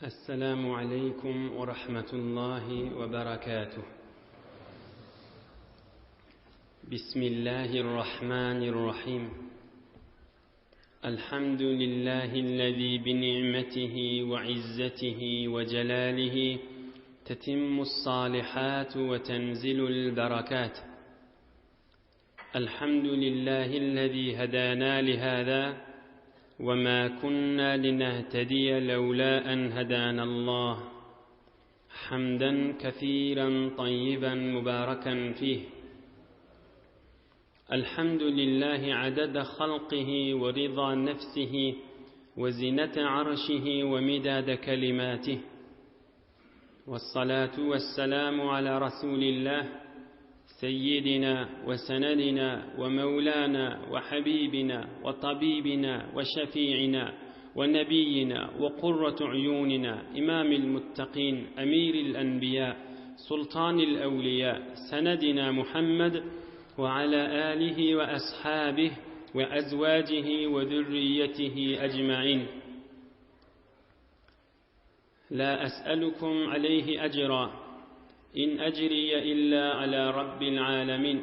السلام عليكم ورحمة الله وبركاته. بسم الله الرحمن الرحيم. الحمد لله الذي بنعمته وعزته وجلاله تتم الصالحات وتنزل البركات. الحمد لله الذي هدانا لهذا وما كنا لنهتدي لولا أن هدانا الله، حمدا كثيرا طيبا مباركا فيه. الحمد لله عدد خلقه ورضا نفسه وزنة عرشه ومداد كلماته، والصلاة والسلام على رسول الله سيدنا وسندنا ومولانا وحبيبنا وطبيبنا وشفيعنا ونبينا وقرة عيوننا، إمام المتقين أمير الأنبياء سلطان الأولياء، سندنا محمد وعلى آله وأصحابه وأزواجه وذريته أجمعين. لا أسألكم عليه أجرا، إن أجري إلا على رب العالمين.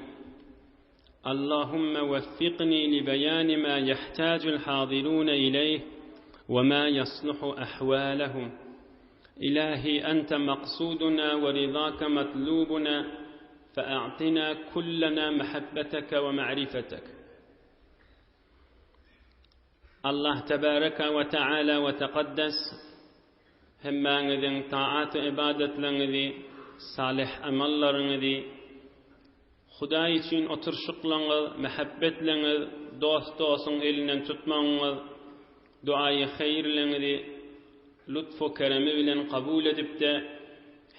اللهم وفقني لبيان ما يحتاج الحاضرون إليه وما يصلح أحوالهم. إلهي أنت مقصودنا ورضاك مطلوبنا، فأعطنا كلنا محبتك ومعرفتك. الله تبارك وتعالى وتقدس هما نذن طاعات عبادت لنذي صالح amallarıngı Hudaý üçin oturşuklaňyz, mehabbetleňiz, dost-dostun elinden tutmaňyz, duayı hayırleňizi lütfu keremi bilen kabul edip de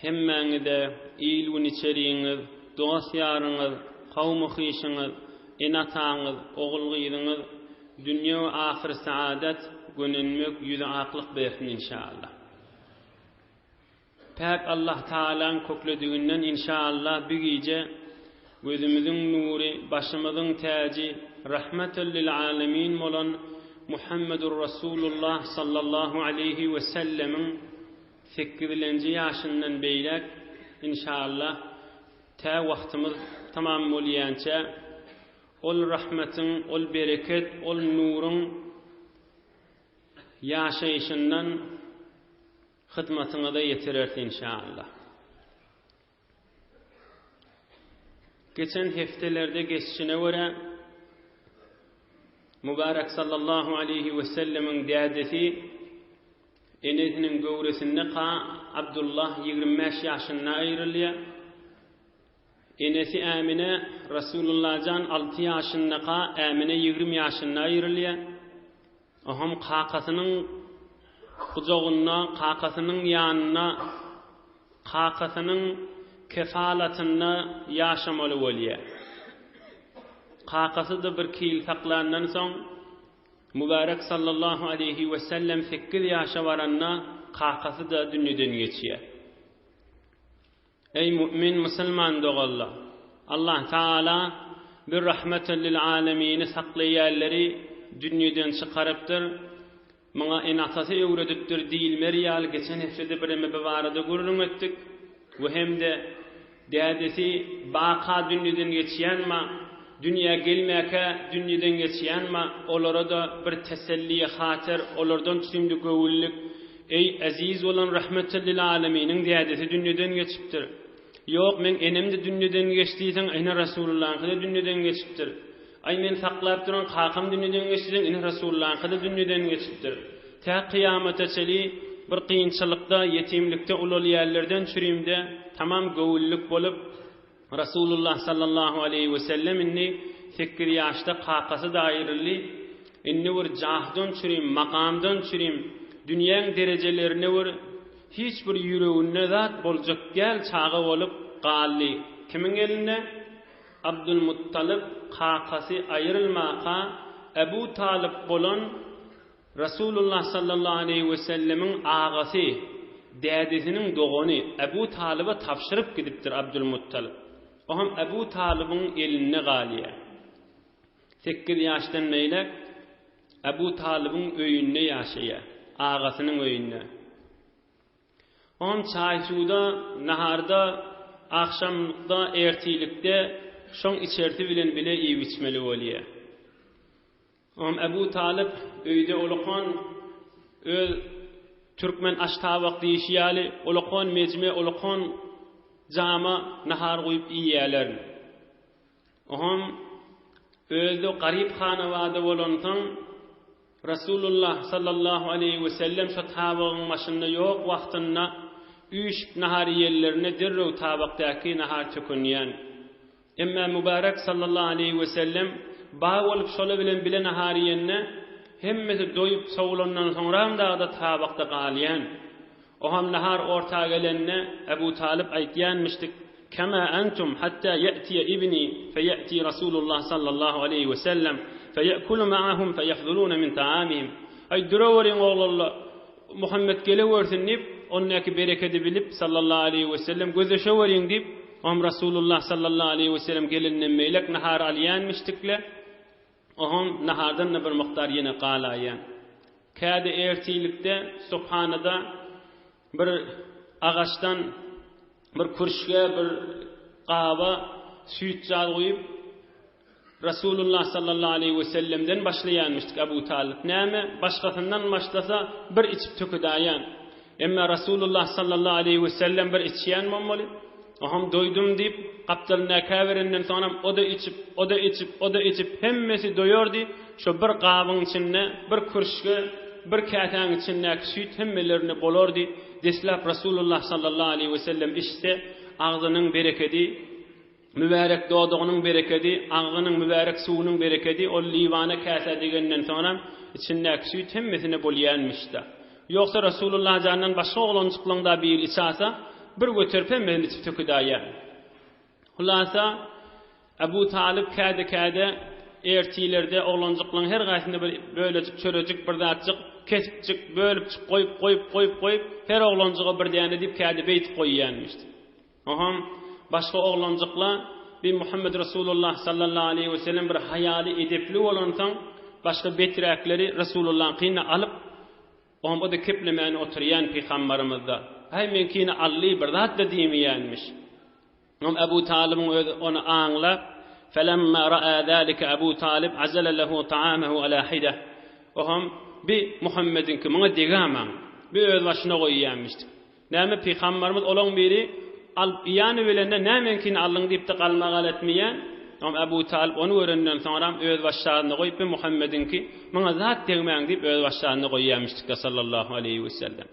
hemmäňize iýilgün içeriňiz, dost ýaryňyz, kawmy hyşyňyz, enataňyz, ogul-gyzyňyz dünýä we ahir saadet gönünmek ýüze aklyk bersin inşallah. Pek Allah Teala'nın köklediğinden inşallah bir gece gözümüzün nuri, başımızın tacı, rahmetel lil alemin olan Muhammedur Resulullah sallallahu aleyhi ve sellemin 8. yaşından beylek inşallah ta vaktimiz tamam bolýança ol rahmetin, ol bereket, ol nurun yaşayışından hizmetine de yetirirdi inşallah. Geçen haftelerde geçişine göre Mübarek sallallahu aleyhi ve sellemin dədesi enesinin gövresinde Abdullah 25 yaşına ayrılıyor. Enesi Amine Resulullah'dan 6 yaşında Amine 20 yaşına ayrılıyor. Aham kakasının kucağına, kakasının yanına, kakasının kefalatına yaşamalı oluyor. Kakası da bir kil saklarından son Mübarek sallallahu aleyhi ve sellem 8 yaşa varanna kakası da dünyadan geçiyor. Ey mümin Müslüman doğalla, Allah Teala bir rahmetel lil alemini saklayanları dünyadan çıkarıptır. Mana enatası öğretipdir değil meriyal geçen haftada birime bevarada gururun ettik. Ve hem de dədesi baqa dünyadan geçiyen ma, dünya gelmeke dünyadan geçiyen ma, olara da bir teselliye hatır, olardan şimdi gövüllük. Ey aziz olan rahmetel lil aleminin dədesi dünyadan geçiptir. Yok men enem de dünyadan geçtiysen ene Resulullah'ın da dünyadan geçiptir. Ay men saklap duran kakam dünyadan geçtiysen ene Resulullah'ın da dünyadan geçiptir. Ta kıyamete çeli bir kıyınçılıkta, yetimlikte ulul yerlerden çürüyümde tamam gövüllük bolup Resulullah sallallahu aleyhi ve sellem inni 8 yaşta kakası da ayrılı inni bir cahdon çürüyüm, makamdan çürüyüm, dünyanın derecelerine bir hiçbir yüreğine zat bolacak gel çağı olup qalli. Kimin elinde? Abdülmuttalib kakası ayrılmaka Ebu Talib bolan Resulullah sallallahu aleyhi ve sellemin ağası, dədesinin doğunu Ebu Talib'e tavşırıp gidiptir Abdülmuttalib. O hem Ebu Talib'in eline galiye. 8 yaştan meylek Ebu Talib'in öyünne yaşaya, ağasının öyünne. On çay suda, naharda, akşamda, ertilikde şoň içerti bilen bile iyi içmeli bolýa. Ebu Talib öýde olaqan Türkmen aştabaq diýişýäli, olaqan mecme, olaqan jama nahar goýup iýýärler. Özü garip hanawada bolandan Rasulullah sallallahu aleyhi ve sellem şu tabağın maşynda ýok wagtynda üç nahar ýerlerine derrew tabaqdaky nahar tökünýän. Emma mübarek sallallahu aleyhi ve sellem bağ olup şola bilen nahar ýerine hemmesi doýup sowulandan soňra da tabaqda galýan. Oham nahar orta gelenne Ebu Talib aýtýanmyşdyk: "Kema antum hatta ya'ti ibni feyati Rasulullah sallallahu aleyhi ve sellem feyakulu ma'ahum feyafduluna min ta'amihim." Ay durawrin oğlalla Muhammed gelewersin dip onnaki bereketi bilip sallallahu aleyhi ve sellem gözeşewerin dip Rasulullah sallallahu aleyhi ve sellem gelinden meylek nahar alýanmyşdykle. Nahardan bir miqdar ýene galaýan. Käde ertilikde subhanada bir ağaçtan bir kurşga bir qaba süýt jal goýup Rasulullah sallallahu aleyhi ve sellemden başlaýanmyşdyk Abu Talib. Näme başgasyndan başlasa bir içip töküdäýän. Emma Rasulullah sallallahu aleyhi ve sellem bir içýän bolmaly. Doydum deyip kaptalına kaverenden sonra o da içip hemmesi doyordu. Şu bir qabın içinde bir kurşga bir katan içinde süýt hemmelerini bolardy. Deslap Rasulullah sallallahu aleyhi ve sellem işte ağzının bereketi, mübarek doğduğunun bereketi, ağzının mübarek suwunyň bereketi o liwana kasa degenden sonra içinde süýt hemmesini bolýanmyşdy. Yoksa Rasulullah jandan başga oglançyklygda bir içasa bir götürüp hemen içip töküdäýän. Hulasa Abu Talib käde ertilerde oglançyklaryň her gaýsyny bir bölecik çörejik bir datçyk kesipçik bölüpçik goýup her oglançyga bir däne dip käde beýt goýýanmyşdy. Başga oglançyklar bir Muhammed Rasulullah sallallahu aleyhi ve sellem bir hayaly edepli bolansaň başga beträkleri Rasulullah'ın kıyına alıp o da keplemeni oturyan peygamberimizde. Hay menkini alli bir zat da diýmeýänmiş. Ebu Talib'in onu anlap felemma ra'a zalika Ebu Talib azala lahu ta'amahu ala hidah. Bir Muhammed'in ki muňa degamam bir öz başyna goýýanmyşdy. Näme peygamberimiz olan biri al ýany bilende nämenkini allyň diýip de galmagal etmeýän. Ebu Talib onu görenden sonra öz başyna goýup Muhammed'in ki muňa zat degmäň diýip öz başyna goýýanmyşdy sallallahu aleyhi ve sellem.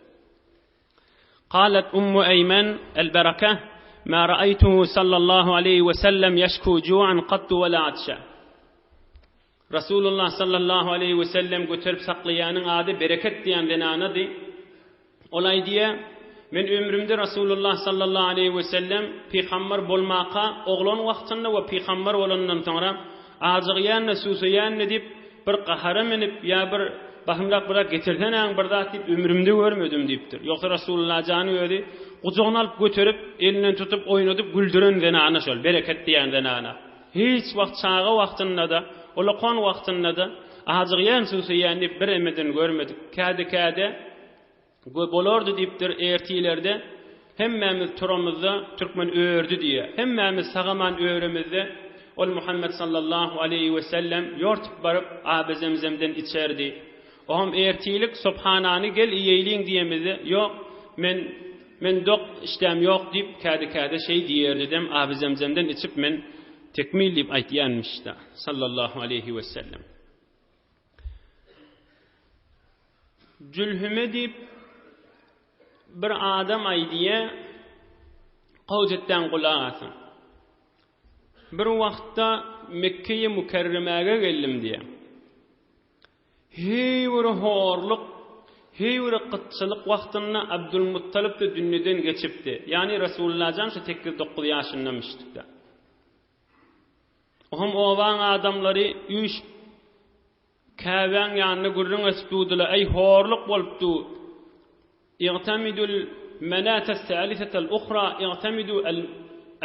قالت أيمن البركة ما رأيته صلى الله عليه وسلم يشكو جوعا قط ولا عطشا. رسول الله صلى الله عليه وسلم götürüp saklayanın adı bereket diyen denanadı. Olay diye men ömrümde Rasulullah sallallahu aleyhi ve sellem peygamber bolmaqa oğlan wagtynda we peygamber bolandan sonra azygyanna susayanna dip bir qahara minip ya bir bahimlak bırak getirden bir zat dip ömrümde görmedim dipdir. Yoksa Rasulullah canı ödi gucağına alıp götürüp elinden tutup oynadıp güldüren denana şol bereket diyen denana. Hiç vakt çağı wagtynda da olaqan wagtynda da azygyan susayan dip bir emeden görmedik. Käde bolardy dipdir ertilerde hemmemiz turamızda Türkmen ördü diye. Hemmemiz sagaman öğremizde ol Muhammed sallallahu aleyhi ve sellem yortup barıp Abi Zemzem'den içerdi. Ertilik subhanani gel iyiliğin diyemedi. Yok men dok işlem yok deyip käde şey diyerdi dem Abi Zemzem'den içip men tekmil deyip aytýanmyşdy sallallahu aleyhi ve sellem. Cülhüme deyip bir adam aydiye qawjetten gulagasın. Bir wagtda Mekke'ye Mükerreme'ge geldim diye. Heýwer horluk, heýwer qıtçılık wagtynda Abdülmuttalib de dünneden geçipdi. Yani Rasulullah'dan şu 8-9 ýaşyndamışdy. Owan adamlary üç Käbäň ýanyna gurrun esdudylar. Ey horluk bolupdy. I'tamidul manata as-salisata al-ukhra, i'tamidu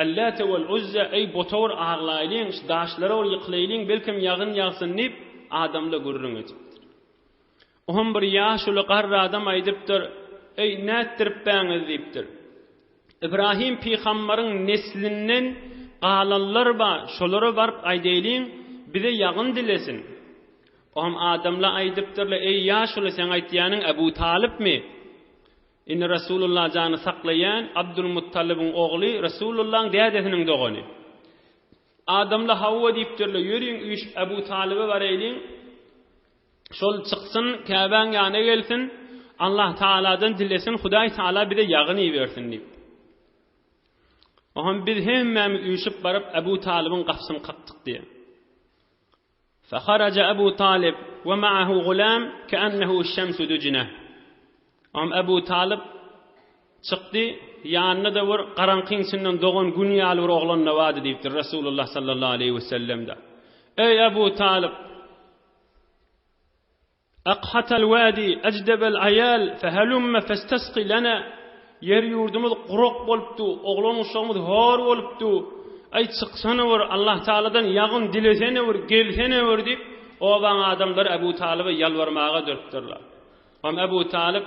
al-Lat wal-Uzza, ey botor ağlaýlyň, daşlara ol ýyklaylyň, belkim ýagyn ýagsyn nip adamla gurrun etip. Bir ýaşuly garry adam aýdypdyr, ey nättirip bäňiz diýipdir. İbrahim peýgambaryň neslinden galanlar bar, şolary barıp aýdaýlyň, bize ýagyn dilesin. Oğam adamla aýdypdyrlar, ey ýaşuly sen aýtýanyň Ebu Talipmi? Inni Rasulullah jany saklayan Abdülmuttalib'in oğlu Rasulullah'ın dädesiniň dogany. Adamla Havva diýipdirler, ýöriň üýüşip Ebu Talib'e baraýlyň. Şol çyksyn, Käbäň ýanyna gelsin, Allah Taala'dan dilesin, Hudaý Taala bize ýagyn bersin diýip. Oğam biz hemmämiz üýüşip baryp Ebu Talib'in gapsyny kakdyk diýe. فخرج أبو طالب ومعه غلام كأنه الشمس دجنة. Ebu Talib çıktı, yanına da var qaranqyň içinden doğan gün ýaly bir oglan nawady diýipdir Rasulullah sallallahu aleyhi ve sellem'de. Ey Ebu Talib, aqhatal wadi ajdabal ayal fahalumma fastasqi lana. Yer yurdumuz quruk bolupdy, oglan uşağımız hor bolupdy. Ay çıksana var Allah Taala'dan ýagyn dilesene var, gelsene var diýip o baň adamlar Ebu Talib'e ýalwarmaga dörtdirler. Ebu Talib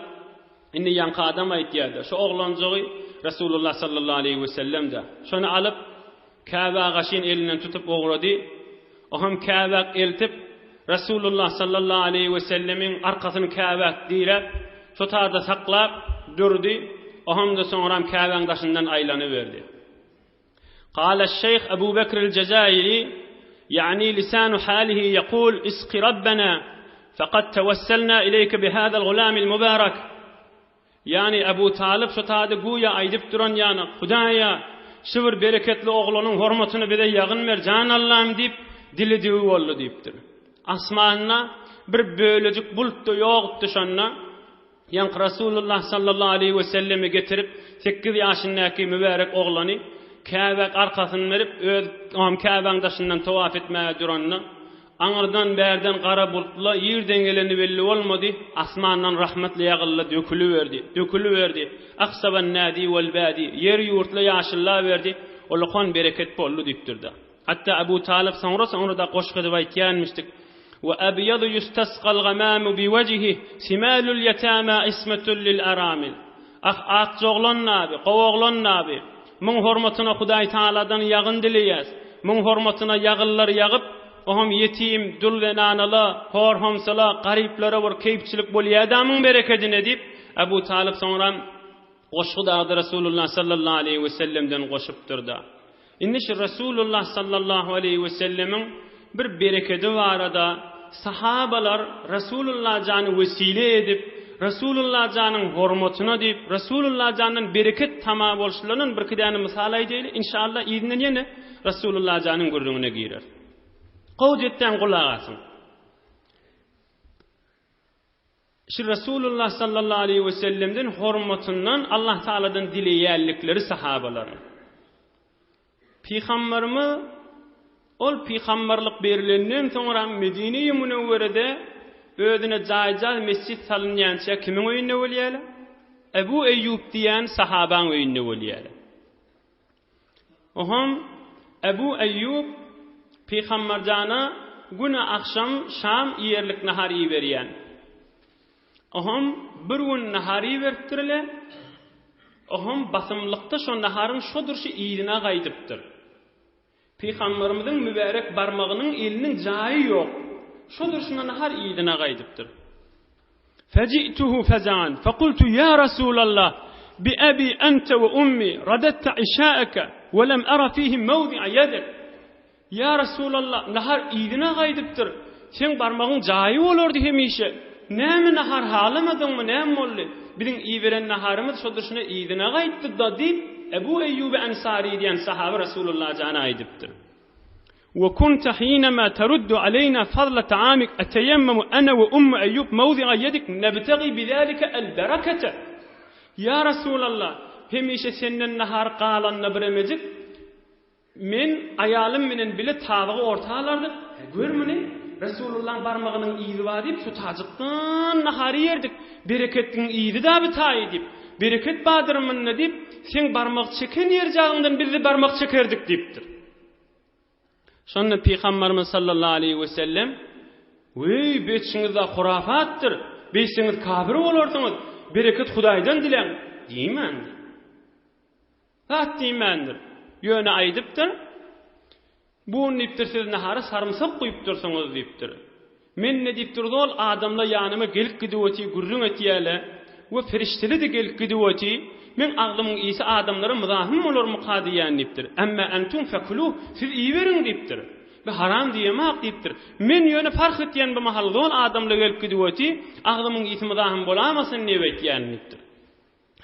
inni ýanky adam aýtýardy. Şu oglanjagy Rasulullah sallallahu aleyhi ve sellem'de. Şonu alıp Käbä gaşyn elinden tutup oğrady. Oham Käbä eltip Rasulullah sallallahu aleyhi ve sellemin arkasyny Käbä diýip şu taýda saklap durdy. Oham da soňram Käbäň daşyndan aýlanyberdi. قال الشيخ أبو بكر الجزائري يعني لسان حاله يقول اسق ربنا فقد توسلنا إليك بهذا الغلام المبارك. Yani Ebu Talib şu taýda goýa aýdyp duran ýany Hudaýa şübür bereketli oglanyň hormatyny bize ýagyn ber jan Allah'ım diýip dili diýip boldy diýipdir. Asmanyna bir bölejik bulut da ýokdy şonna. Ýani Rasulullah sallallahu aleyhi ve sellemi getirip 8 ýaşyndaky mübarek oglany Käbä arkasyny berip öz Käbäň daşyndan tawaf etmäge duranny aňyrdan bärden gara bulutlar ýerden geleni belli bolmady, asmandan rahmetli ýagylla dökülüberdi. Aqsaban nadi wal badi, yer ýurtla ýaşylla berdi, olakon bereket boldy diýipdirdi. Hatta Ebu Talib sonra da goşgy diýip aýtýanmyşdyk. Wa abyadu yustasqal gamamu bi wajhihi simalul yatama ismatul lil aramil. Ak joglan nabi, gowoglan nabi. Muň hormatyna Hudaý Taala'dan ýagyn dileýäs. Muň hormatyna ýagyllar ýagyp, oham yetim, dul we nanala, hor homsala, garyplara bir keýpçilik bolýadamyň bereketine diýip Ebu Talib soňra goşgyda Rasulullah sallallahu aleyhi ve sellem'den goşupdyrdy. Indi şu Rasulullah sallallahu aleyhi ve sellemin bir bereketi barada sahabalar Rasulullah jany vesile edip Rasulullah janyň hormatyna diýip Rasulullah janyň bereket tama bolşylarynyň bir kidany mysal aýdaýly. İnşallah ýygyny ýene Rasulullah janyň gurruguna girer. Qowjetden gulak asyn. Şu Rasulullah sallallahu aleyhi ve sellem'den hormatyndan Allah Taala'dan dileýärlikleri sahabaların. Peýgamberimiz ol peýgamberlik berilenden soňra Medine-i Munawwarada özüne jaýjal mescit salynýança kimin öýünde bolýarlar? Ebu Eyyub diýen sahabaň öýünde bolýarlar. Oham Ebu Eyyub peýgamber jana güne akşam şam ýerlik nahary berýän. Oham bir gün nahary beripdirler. Oham basymlykda şo naharyň şo durşy ýerine gaýdypdyr. Peýgamberimiziň mübarek barmagynyň eliniň jaýy ýok. Şo durşyna nahar ýerine gaýdypdyr. Faji'tuhu fazan faqultu ya Rasulallah bi abi anta wa ummi radatta isha'aka wa lam ara fihi mawdi'a yadak. Ya Rasulallah nahar ýerine gaýdypdyr. Sen barmagyň jaýy bolardy hemişe. Näme nahar halamadyňmy, näme boldy? Biziň ýeberen naharymyz şo durşyna ýerine gaýtdy da diýip Ebu Eyyub Ensari diýen sahabe Rasulullah jana aýdypdyr. وكنت حينما ترد علينا فضل طعامك أتيمم أنا وأم أيوب موضع يدك نبتغي بذلك البركة. يا رسول الله هميشه senin nahar qalanna biremejik men ayalym menen bile taýygy ortalardy. Görmüni Rasulullah barmagynyň ýyzy bar diýip şu tajykdan nahar ýerdik. Bereketliň ýyzy da bir taý diýip bereket badyrmyn diýip sen barmak çeken ýer jagyndan bizi barmak çekerdik diýipdir. Şonda Peýgamberimiz sallallahu aleyhi ve sellem "Wey beçiňizde hurafatdyr, beýsiňiz kafir bolardyňyz. bereket Hudaýdan dilen diýmen. Zat diýmendir. Ýöne aýdypdyr. Bu nipdir siz nahara sarımsak goýup dursaňyz diýipdir. Men ne diýipdir ol adamla ýanyma gelip gidýäti gurrun etýäle we ferişteli de gelip gidýäti. Men aglymyň isi adamlara muzahim bolar muqadiýan diýipdir. Amma antum fakulu siz iyi berin diýipdir. Ve haram diýemek diýipdir. Men ýöne fark etýän bu mahalda ol adamla gelip gidýäti, aglymyň isi muzahim bolamasyn diýipdir diýipdir.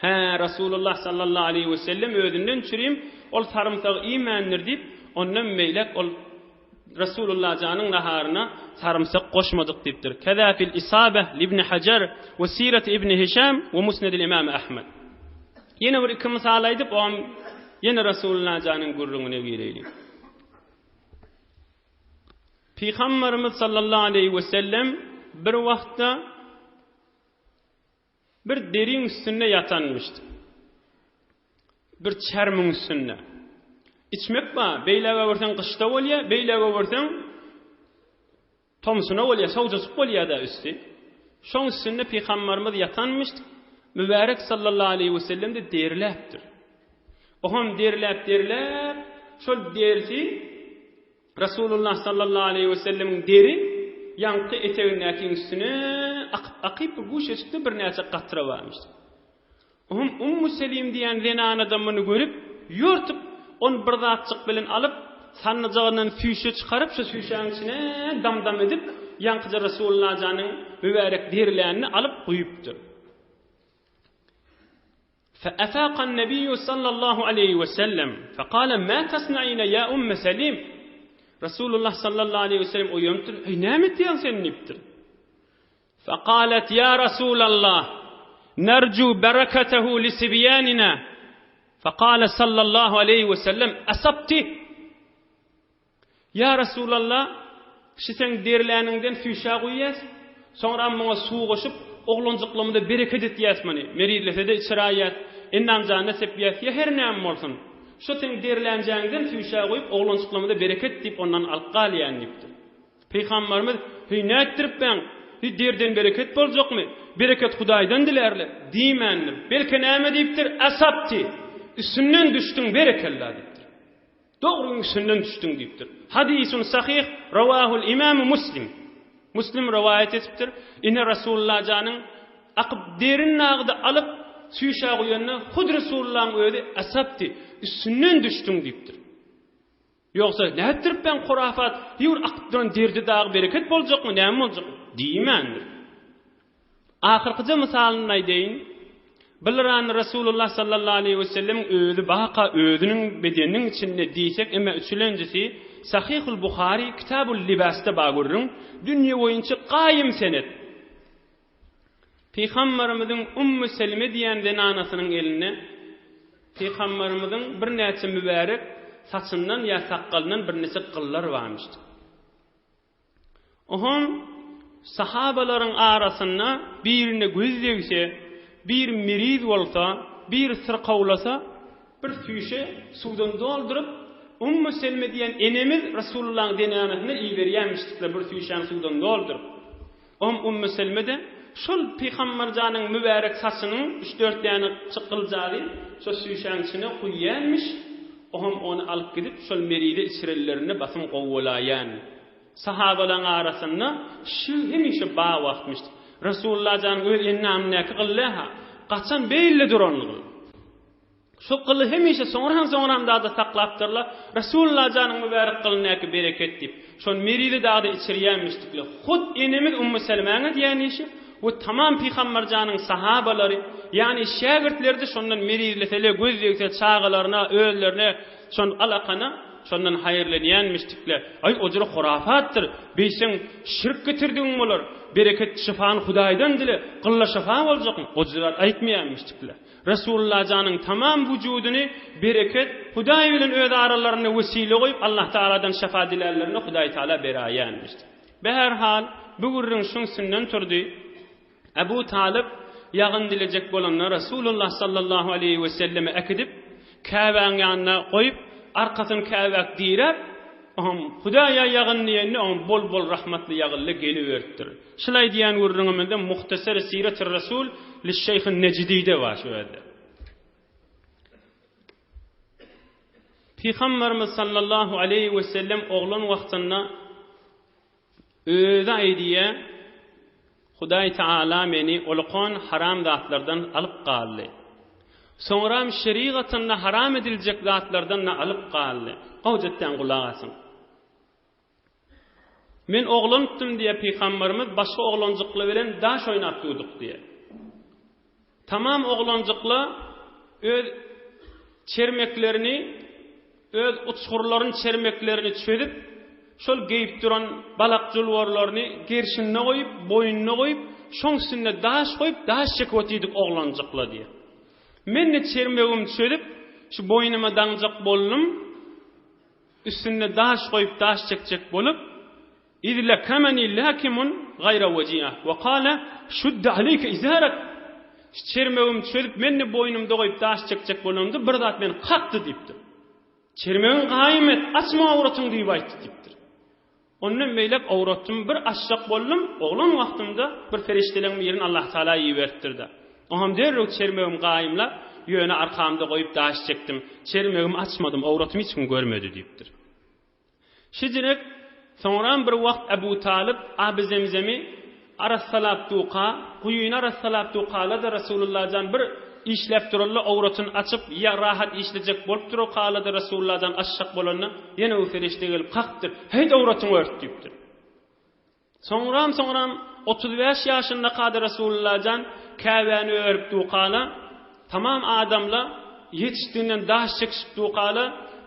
Ha Rasulullah sallallahu aleyhi ve sellem ödünden çürüyüm ol sarımsak imandir diýip ondan meýlek ol Rasulullah janyň naharına sarımsak goşmadyk diýipdir. Kaza fil isabah ibn Hajar we sirat ibn Hisham we musnad al-imam Ahmad. Yine bir iki misal aýdyp o yine Rasulullah janyň gurrungyna gireýlik. Peygamberimiz sallallahu aleyhi ve sellem bir wagtda bir derin üstünde yatanmıştı. Bir çermin üstünde. İçmek ba, beýlege bersen kışta bolýa, beýlege bersen tomsuna bolýa, sowjasy bolýa da üstü. Şoň üstünde Peygamberimiz yatanmıştı. Mübarek sallallahu aleyhi ve sellem de deriläpdir. Oham deriläp, şol dersi Rasulullah sallallahu aleyhi ve sellem'in deri yankı eteğindeki üstüne akıp guş eşikte bir näçe qatıra varmıştı. Oham Ummu Selim diýen zenan adamını görüp, ýörtüp, on bir zatçyk bilen alıp, sannyjagyndan füýşe çykaryp, şu füýşeň içine damdam edip, yankıca Rasulullah janyň mübarek derilerini alıp goýupdyr. فأفاق النبي صلى الله عليه وسلم فقال ما تصنعين يا أم سليم Rasulullah sallallahu aleyhi ve sellem uyumdur. Ne mi diyen sen niptir? فقالت يا رسول الله نرجو بركته لسبياننا فقال صلى الله عليه وسلم أصبت يا رسول الله şisen derläningden füýşa goýýas sonra maňa suw goşup oglanjyklymda bereket etýäsmeni merilese de içraýat endan jana sepýäs ya her näme bolsun şu sen derlänjäňden füýşa goýup oglanjyklymda bereket diýip ondan alyp galýan diýipdir. Peýgamberimiz "Hünnätdirip ben, derden bereket boljakmy? Bereket Hudaýdan dilerler." diýmendir. Belki näme diýipdir? "Asabti, üstünden düşdüň berekella" diýipdir. Dogry üstünden düşdüň diýipdir. Hadisun sahih rawahul imam Muslim. Muslim rivayet etipdir. Ine Rasulullah janyň akyp derin nagdy alyp süýşa goýanna Hud Rasulullah'ın öýde asabti, üstünden düşdüň diýipdir. Ýoksa nädirip ben hurafat, ýur akypdan derdi dagy bereket boljakmy, näme boljak diýmendir. Ahyrkyja misalyny aýdaýyn. Bilran Rasulullah sallallahu aleyhi ve sellem öýdi baqa öýdüniň bedeniniň içinde diýsek, emma üçüncüsi Sahihul Buhari Kitabul Libas'ta bagurrun dünýä boýunça qaýym senet. Peygamberimizin Ummu Selime diýen denanasynyň eline Peygamberimizin bir näçe mübarek saçyndan ýa saqqalyndan bir näçe qyllar barmışdy. Ohon sahabalaryň arasynda birine gözlegse, bir miriz bolsa, bir sırqawlasa, bir füýşe suwdan doldurup Ummu Selime diýen enemiz Rasulullah'ın denanasyna iýberýänmişdikler bir füýşäň suwdan doldurup. Ummu Selime de şol Peygamber janyň mübarek saçynyň 3-4 ýany çykyljagy şo süýşäň içine goýýanmış. Oham onu alyp gidip şol meride içirelerine basym gowulaýan. Sahabalaryň arasynda şu hemişe ba wagtmışdy. Rasulullah janyň öz ennamyny kıllaha, qaçan beýle duranlygy. Şu qılı hemişe soňram da saklapdyrlar. Rasulullah janyň mübarek kılınyky bereket diýip, şol meride dagda içirýänmişdikler. Hud enemiz Ummu Selemäňe diýenişi bu tamam Peygamber janyň sahabalary, yani şägirtleri de şondan merilesele gözlegse çağalaryna, öýlerine, şon alaqana, şondan haýyrlanýanmışdyklar. Ay ojra hurafatdyr. Beýsen şirk getirdiň bolar. Bereket şifany Hudaýdan dile, qılla şifa boljakmy? Ojra aýtmaýanmışdyklar. Rasulullah janyň tamam wüjudyny bereket Hudaý bilen öz aralaryna wesile goýup Allah Taaladan şifa dilerlerini Hudaý Taala berýänmişdi. Her hal bu gurrun şuňsundan turdy. Abu Talib ýagyn dilecek bolanlar Rasulullah sallallahu aleyhi ve selleme akidip Ka'baň ýanyna goýup arkasyny Ka'bak diýip Aham Hudaýa ýagynlyny on bol rahmatly ýagylly geliberdir. Şulay diýen gurrunymda muhtasar Sirat-ı Rasul li-Şeyh Necdide var şu ýerde. Peygamberimiz sallallahu aleyhi ve sellem oğlan wagtynda özi aýdýa Hudaý Taala meni ulqan haram zatlardan alyp galdy. Soňram şeriatynda haram ediljek zatlardan alyp galdy. Gowjatdan gulak asyn. Men oğlandım diye Peygamberimiz başga oğlanjykly bilen daş oýnap durdyk diye. Tamam oğlanjykly öz çermeklerini, öz uçurlaryň çermeklerini çödüp, şol geyip duran balak jolwarlaryny gerşinne goýup, boýunna goýup, şoň üstüne daş goýup, daş çekip otydyk oğlanjykly diye. Men de çermegim çödüp, şu boýnuma daňjak boldum, üstüne daş goýup, daş çekjek bolup, İzle kamani lakimun gayra wajiha ve qala şudda aleyke izarak. Çermegim çölüp menne boynumda goýup daş çekjek bolamdy, bir zat meni qakdy diýipdi. Çermegin gaýym et, açma awratyň diýip aýtdy diýipdir. Ondan meýlek awratym bir açjak boldum, oglan wagtymda bir ferişteleň ýerini Allah Taala ýiberdirdi. Oham derrek çermegim gaýymla ýöne arkamda goýup daş çekdim. Çermegimi açmadym, awratym hiç kim görmedi diýipdir. Şeýdirek Sonran bir wagt Abu Talib Abi Zemzemi arasalap tuqa, quyuna arasalap tuqala da Rasulullah'dan bir işlep durullu awratyny açyp ya rahat işlejek bolup duru qala da Rasulullah'dan aşşak bolanna ýene o ferişte gelip qaqdyr. Heýt awratyny ört diýipdir. Sonran 35 ýaşynda qady Rasulullah'dan käbäni örüp tuqala, tamam adamla yetişdiğinden daş çekip tuqala,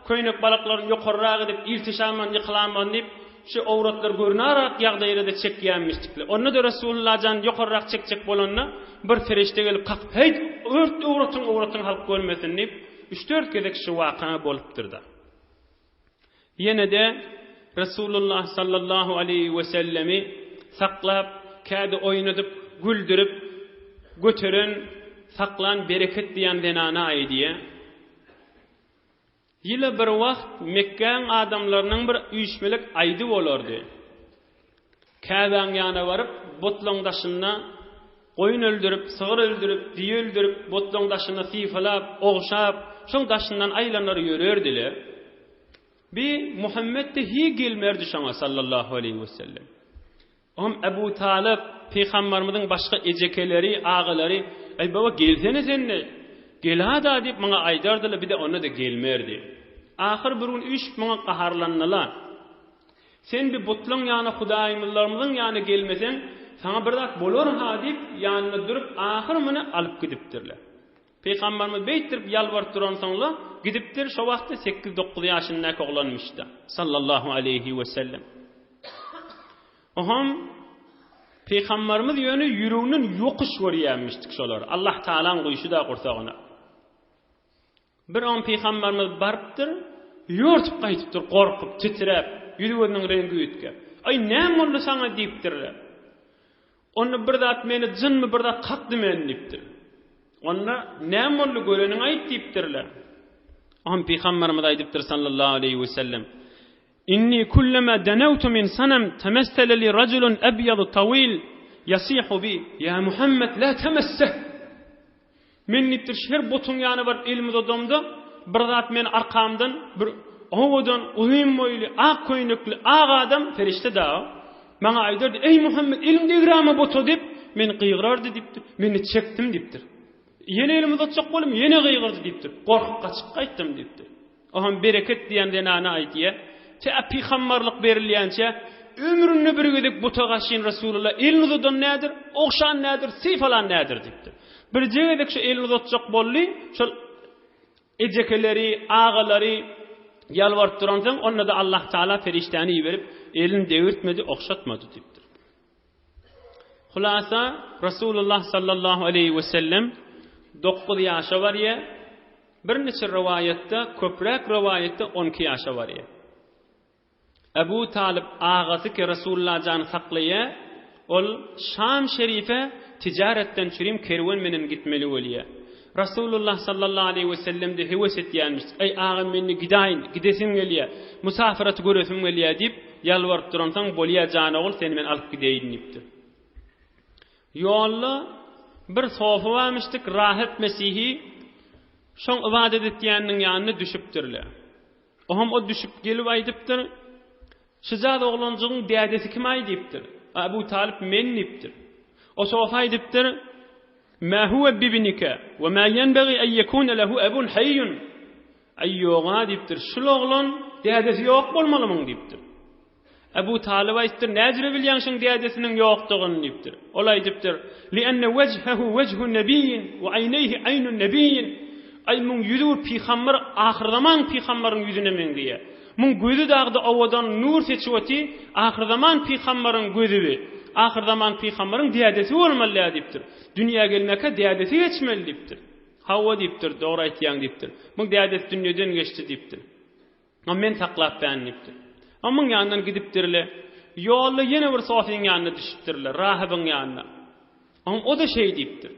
köýnek balaklaryny ýokarraak edip iltişaman ýykylanman diýip şu awratlar görnärak ýagdaýda çekýänmişdikler. Onu da Rasulullah'dan ýokarraak çekjek bolanna bir ferişte gelip qaqyp heýt ört awratyň halk görmesin diýip 3-4 gezek şu waka bolupdyrda. Ýene de Rasulullah sallallahu aleyhi ve sellemi saklap, kädi oýnadyp, güldürüp, götüren, saklan, bereket diýen denana aýdýa. Ýyly bir wagt Mekkäň adamlarynyň bir üýşmelik aýdy bolardy. Käbäň ýana baryp, botlaň daşyna goýun öldürüp, sygyr öldürüp, diýe öldürüp, botlaň daşyna syfalap, ogşap, şoň daşyndan aýlanary ýörerdiler. Bi Muhammed de hi gelmerdi şoňa sallallahu aleyhi ve sellem. Abu Talib Peygamberimiziň başga ejekeleri, agalary, "Ey baba gelsene senne." Gelada diýip maňa aýdardylar, bir de ona da gelmerdi. Ahir bir gün üç maňa qaharlandylar. Sen bir butlaň ýany Hudaýymyzlarymyzyň ýany gelmesen, sana bir zat bolar ha diýip ýanyna durup ahir meni alyp gidipdirler. Peygamberimiz beýtirip ýalwaryp duran soňla gidipdir. Şo wagtda 8-9 ýaşyndaky oglanmışdy sallallahu aleyhi ve sellem. Oham Peygamberimiz ýöne ýüreginiň ýokuş görýänmişdik şolar. Allah Taalaň goýuşy da gursagyna. Bir an Peygamberimiz barypdyr, ýörtüp gaýtypdyr, gorkup, titrep, ýüreginiň rengi ütkep. "Ay näme boldy saňa?" diýipdirler. Onu bir zat meni jynmy bir zat qaqdy meni diýipdir. Onda näme boldy göreniň aýt diýipdirler. Am Peygamberimiz aýdypdyr sallallahu aleyhi ve sellem: "İnni kullama danawtu min sanam tamassala li rajulun abyad tawil yasihu bi ya Muhammed la tamassah." Men nittir şer botun ýany bar ilmi adamda bir zat men arkamdan bir owadan uzun boýly ak köýnekli ak adam ferişte da maňa aýdyrdy: "Ey Muhammed ilmde grama botu" dip men gıýgırardy dipdir. Meni çektim dipdir. Ýene ilmi atjak bolum ýene gıýgyrdy dipdir. Gorkup gaçyp gaýtdym dipdir. Aham bereket diýen denana aýtýa. Te peygamberlik berilýänçe ömründe bir gedek buta gaşyn Rasulullah ilnudan nädir, ogşan nädir, sifalan nädir dipdir. Bir jegedek şu elini atjak bolly, şol ejekeleri, agalary ýalwaryp duransaň, onda da Allah Taala ferişteni ýiberip elini dewirtmedi, ogşatmady dipdir. Hulasa Rasulullah sallallahu aleyhi ve sellem 9 ýaşa barýa, bir neçe rivayetde, köprek rivayetde 12 ýaşa barýa. Abu Talib ağası ki Rasulullah canı saklaýa, ol Şam şerife ticaretten çürüm kerwen menen gitmeli bolýa. Rasulullah sallallahu aleyhi ve sellem de heves etýänmiş. Ey ağam meni gidaýyn, gidesim gelýär. Musafirat göresim gelýär diýip ýalwaryp duransaň bolýar jana ol seni men alyp gideýin diýipdir. Ýolda bir sofa varmışdyk, rahat mesihi şoň ibadet etýänniň ýanyna düşüpdirler. Oham o düşüp gelip aýdypdyr. Şizad oglanjygyň dädesi kim aýdypdyr? Abu Talib men diýipdir. O sofa aýdypdyr. ما هو بابنك وما ينبغي أن يكون له أب حي أيوغا ديبتر شلوغلون دادesi yok bolmalymyň diýipdir. Abu Talib aýtdyr näjire bilýänsiň dadesiniň ýokdugyny diýipdir. Olay diýipdir lianna wajhahu wajhu nabiyyin we aynayhi aynun nabiyyin ay mun ýüzü peýgamber ahir zaman peýgamberin ýüzüne meňdiýe. Mun gözü dagdy awadan nur seçiweti ahir zaman peýgamberin gözübi. Ahir zaman peýgamberin dadesi bolmaly diýipdir. Dünya gelmeke dadesi geçmeli diýipdir. Hawa diýipdir, dogry aýtýan diýipdir. Mun dadesi dünýeden geçdi diýipdir. Ama men taklap ben diýipdir. Ama mun ýandan gidipdirler. Ýolda ýene bir sofiň ýanyna düşüpdirler, rahibiň ýanyna. Ama o da şey diýipdir.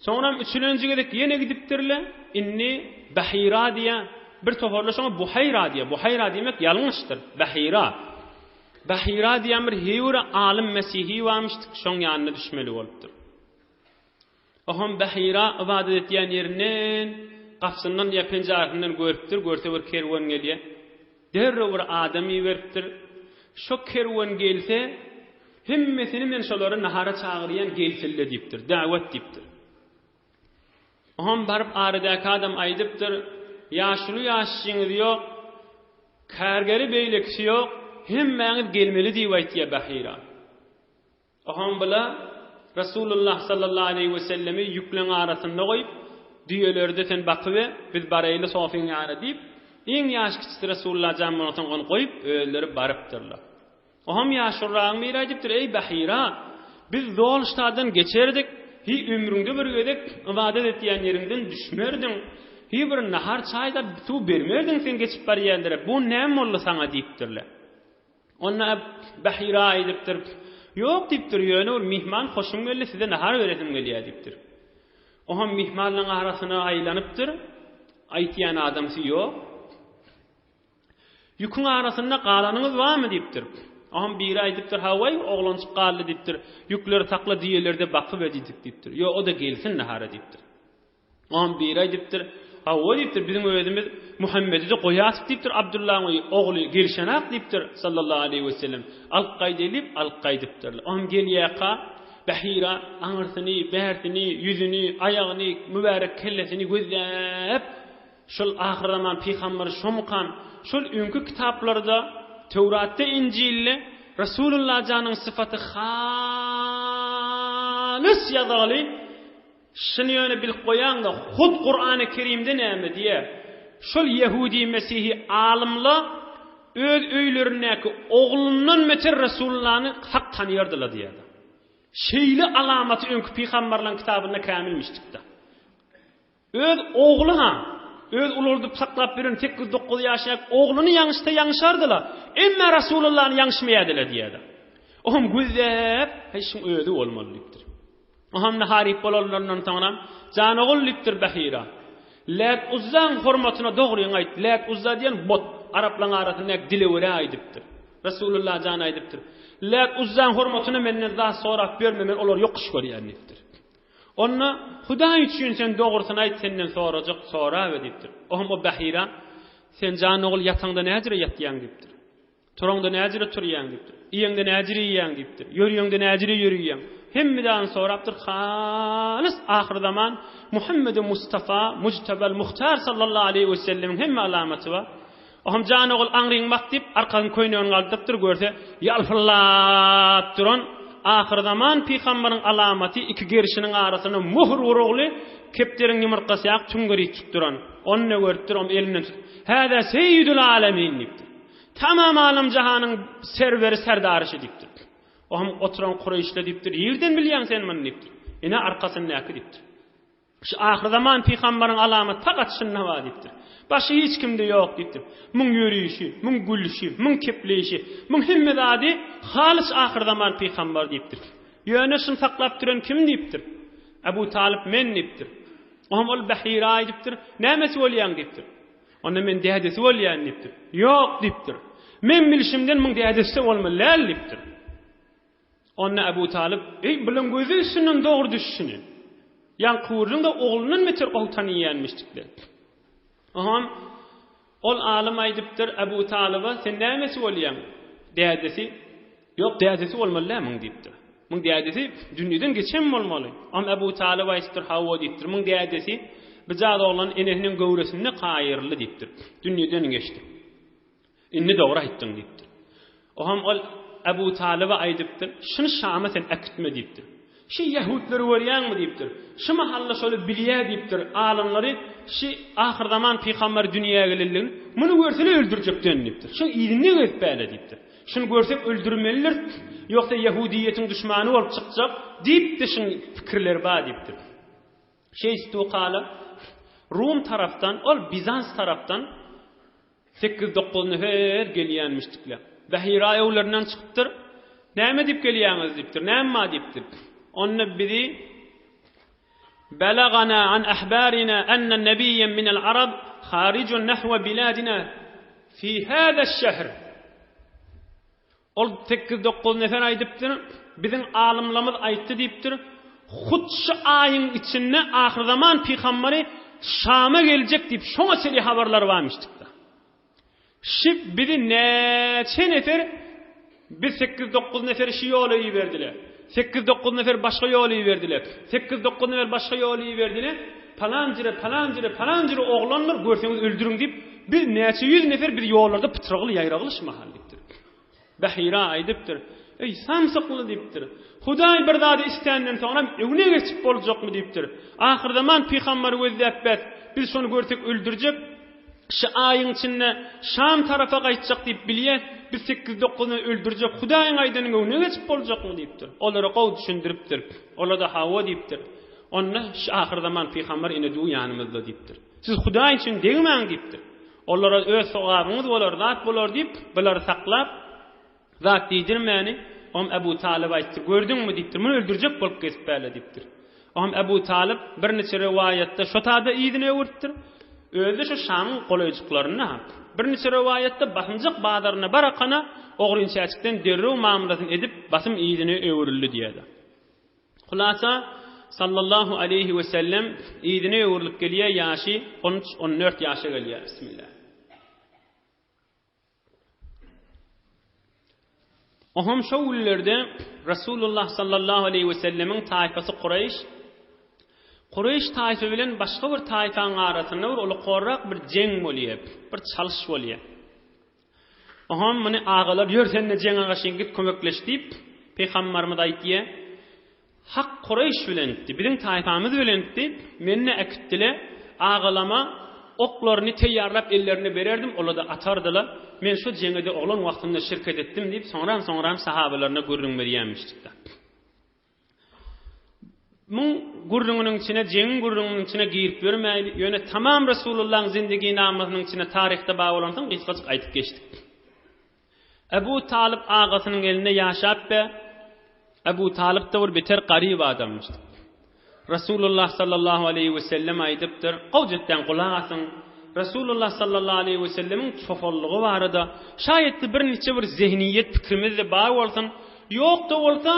Sonra üçüncüge de ýene gidipdirler. Inni Bahira diýe bir toparlaşyň Buhayra diýe. Buhayra diýmek ýalňyşdyr. Bahira diýen bir hewre alim mesihi varmışdyk, şoň ýanyna düşmeli bolupdyr. Oham Bahira ibadet etýän ýerinden gapsyndan ýa penjaryndan görüpdir, görse bir kerwan gelýär. Derre bir adamy beripdir. Şo kerwan gelse, hemmesini men şolary nahara çagyrýan gelselle diýipdir, da'wat diýipdir. Oham barıp aradaky adam aýdypdyr, ýaşly ýaşyňyz ýok, kärgeri beýlekçi ýok, hemmeňiz gelmeli diýip aýtýar Bahira. Oham bula Rasulullah sallallahu aleyhi ve sellemi yüklen arasında koyup düýelerde sen bakyp biz baraýly sofiň ýanyna diýip iň ýaşy kiçi Rasulullah jamanyny koyup öýleri barypdyrlar. Oham ýaşyraň bir aýdypdyr, ey Bahira, biz zolştadan geçerdik, hi ömrüňde bir gedek ibadet etýän ýerinden düşmerdiň. Hi bir nahar çaýda su bermerdiň sen geçip barýandyrä. Bu näme boldy saňa diýipdirler. Onna Bahira aýdypdyr, yok diýipdir, ýöne ol mihman hoşum geldi, size nahar beresim gelýär diýipdir. Oham mihmanlaryň arasyna aýlanypdyr. Aýtýan adamsy ýok. Ýükün arasynda galanyňyz barmy diýipdir. Oham biri aýdypdyr, "Haway oglançyk galdy" diýipdir. Ýükleri takla diýelerde bakyp edýdik diýipdir. Ýok, o da gelsin nahara diýipdir. Oham biri aýdypdyr, "Haway" diýipdir, "Biziň öýdimiz Muhammedi de goýasyp" diýipdir, "Abdullahyň ogly gelşenak" diýipdir sallallahu aleyhi we sellem. Alqaýdelip alqaýdypdyr. Oham gelýäka Bahira aňyrsyny, bärtini, ýüzüni, aýagyny, mübarek kellesini gözläp şol ahir zaman peýgamber şomkan şol öňkü kitaplarda Tewratda, Injilde Rasulullah janyň syfaty halys ýazaly. Şunu ýöne bil goýanda hud Qur'an-ı Kerimde näme diýe? Şol Yahudi Mesihi alimler öz öýlerindäki oglundan meter Rasulullah'ny hak tanýardylar diýdi. Şeýle alamaty öňkü peýgamberlaryň kitabynda kämilmişdikde. Öz ogly öz ulardy saklap beren 8-9 ýaşaýak ogluny ýaňyşda ýaňşardylar. Emma Rasulullah'ny ýaňşmaýadylar diýdi. Oham gözläp, heşin öýdi bolmaly diýipdir. Oham naharip bolanlardan soňra janagul diýipdir Bahira. Lat Uzzan hormatyna dogry aýt. Lat Uzza diýen bot Araplaryň arasynda dilewere aýdypdyr. Rasulullah jan aýdypdyr. Lat Uzzan hormatyny menden zat sorap berme, men olar ýokuş görýän diýipdir. Onna Hudaý üçin sen dogrysyny aýt, senden sorajak sora diýipdir. Oham o Bahira, sen janagul ýataňda näjire ýatýan diýipdir. Turaňda näjire turýan diýipdir. Iýeňde näjire ýýän diýipdir. Ýörýäňde näjire ýörýän. Hemmidan sorapdyr, halis ahir zaman Muhammed Mustafa Mujtabal Muhtar sallallahu aleyhi ve sellemin hemme alamaty var. Oham janagul aňryň maktip arkasyny köýnegini galdypdyr, görse ýalfylap duran ahir zaman peýgamberiň alamaty iki gerişiniň arasyna muhr urugly kepderiň ýumurkasy ýak tüňgeri tutduran. Onu görüpdir, onu elinden tut. Hada seyyidul alamin diýipdir. Tamam alam jahanyň serweri serdary diýipdir. Oham oturan Qurayşle diýipdir, "Ýerden bilýän sen meni" diýipdir. Ene arkasyny näki diýipdir. Şu ahir zaman peýgamberiň alamaty tagat şunna var diýipdir. Başy hiç kimde ýok diýipdir. Muň ýörüşi, muň gülüşi, muň kepleşi, muň hemme zady halis ahir zaman peýgamber diýipdir. Ýöne şunu saklap duran kim diýipdir? Abu Talib men diýipdir. Oğlum ol Bahira aýdypdyr. Nämesi bolýan diýipdir. Onda men dädesi bolýan diýipdir. Ýok diýipdir. Men bilişimden muň dädesi bolmaly diýipdir. Onda Abu Talib, "Ey bilen gözi işinden dogry düşüşini. Yan kuurun da oğlunun metir qowtany ýanmışdyklar." Oğlum ol alim aýdypdyr Abu Talib'a, "Sen nämesi bolýan?" Dädesi, "Ýok, dädesi bolmaly muň" diýipdir. Muň dädesi dünýeden geçen bolmaly. Am Abu Talib aýdypdyr, "Hawa" diýipdir. Muň dädesi bijad oglan enehiniň gowresinde qaýyrly diýipdir. Dünýeden geçdi. Inni dogry aýtdyň diýipdir. Oğam ol Abu Talib'a aýdypdyr, "Şunu Şam'a sen akitme" diýipdir. "Şu Yahudlary görýänmi" diýipdir. "Şu mahalla şöyle bilýär" diýipdir. Alimleri "Şu ahir zaman peýgamber dünýäge gelýän, muny görsele öldürjekden" diýipdir. "Şu ýerine getpäle" diýipdir. "Şunu görsek öldürmeliler, ýoksa Yahudiýetiň düşmany bolup çykjak" diýipdi. Şu pikirler bar diýipdir. Şeystu qala Rum taraftan, ol Bizans taraftan 8-9 nefer gelýänmişdikler. Bahira ýollaryndan çykypdyr. "Näme diýip gelýäňiz?" diýipdir. "Näme?" diýipdir. Onna biri "Balagana an ahbarina anna nabiyyan min al-arab kharijun nahwa biladina fi hada ash-shahr." Ol 8-9 nefer aýdypdyr. "Biziň alimlerimiz aýtdy" diýipdir. "Hutşy aýyň içinde ahir zaman peýgamberi Şam'a geljek" diýip şoňa seli habarlar barmışdykda. Şip biri neçe nefer biz 8-9 nefer şu ýoly berdiler. 8-9 nefer başga ýoly berdiler. 8-9 nefer başga ýoly berdiler. Palancire oglanlar görseňiz öldürüň diýip bir neçe yüz nefer bir ýollarda pytyragly ýaýragylşmahan diýipdir. Bahira aýdypdyr. "Ey samsakly" diýipdir. "Hudaý bir zady istenden soňra öňüne geçip boljakmy" diýipdir. "Ahir zaman peýgamber gözläpbät. Biz şonu görsek öldürjek. Şu aýyň içinde Şam tarafa gaýtjak diýip bilýär. Biz 8-9 öldürjek. Hudaýyň aýdynyň öňüne geçip boljakmy" diýipdir. Olary gowy düşündiripdir. Olar da Hawa diýipdir. "Onda şu ahir zaman peýgamber ine du ýanymyzda" diýipdir. "Siz Hudaý üçin degmäň" diýipdir. Olara öz sogabyňyz bolar, zat bolar diýip bular saklap zat diýdirmäni. Om Abu Talib aýtdy, "Gördüňmi?" diýipdir. "Muny öldürjek bolup kesipärler" diýipdir. Om Abu Talib bir neçe riwayatda şu tada ýygyny öwürtdir. Özü şu Şam'ın qolayjyklaryna bir neçe riwayatda Basymjak badaryna barakana ogrinçäçikden derrew mamulatyny edip basym ýygyny öwürildi diýdi. Hulasa sallallahu aleyhi we sellem ýygyny öwürilip gelýär, ýaşy 13-14 ýaşa gelýär. Bismillah. Oham şowullerde Rasulullah sallallahu aleyhi we sellemin taýfasy Qurayş taýfy bilen başga bir taýfanyň arasynda bir ulaqarrak bir jeng bolýar, bir çalyş bolýar. Oham muny agalar ýörsende jenge gaşyn git kömekleş diýip peýgamberimiz aýtdy. "Hak Qurayş bilenti, biziň taýfamyz bilenti, menne akitdiler, agalama oklaryny teýýarlap ellerine bererdim, olar da atardylar. Men şu jengede oglan wagtynda şirket etdim" diýip soňra sahabalaryna görüň berýänmişdikler. Muň gurrungyň içine, jeng gurrungyň içine girip bermäýli, ýöne tamam Rasulullah'ın zindigi namynyň içine tarihte baý bolansyň gysgaçyk aýtyp geçdik. Abu Talib agasynyň elinde ýaşap be, Abu Talib da bir beter garyp adammışdy. Rasulullah sallallahu aleyhi we sellem aýdypdyr, "Gowjetden kulak asyň. Rasulullah sallallahu aleyhi we sellemiň çofallygy barada, şaýetdi bir neçe bir zehniýet pikrimizde baý bolsyn, ýok da bolsa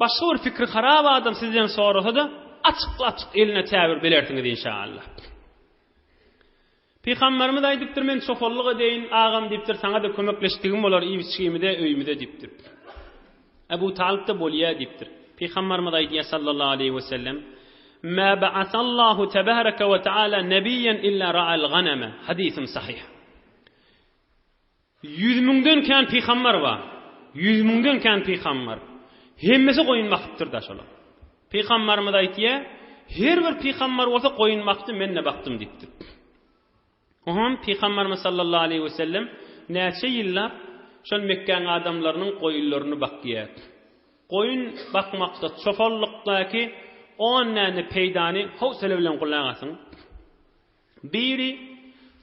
başga bir fikri harap adam sizden sorasa da açyk eline täbir belersiňiz inşallah." Peýgamberimiz aýdypdyr, "Men çofallyk edeýin, agam" diýipdir, "Saňa da kömekleşdigim bolar, iýbiçigimde, öýümde" diýipdir. Abu Talib da bolýar diýipdir. Peýgamberimiz aýdy sallallahu aleyhi we sellem, "Ma ba'asallahu tebaraka ve taala nebiyyen illa ra'al ghanama." Hadisim sahih. 100 miňden kan peýgamber bar. 100 miňden kan peýgamber. Hemmesi goýunmakdyr da şolar. Peýgamberimiz aýtdy, "Her bir peýgamber bolsa goýunmakdy, men ne baktym" diýipdir. Oham peýgamberimiz sallallahu aleyhi we sellem näçe ýyllap şol Mekkeň adamlarynyň goýunlaryny bakýar. Goýun bakmakda, çofallykdaky 10 näne peýdany howsala bilen gulagasyn. Biri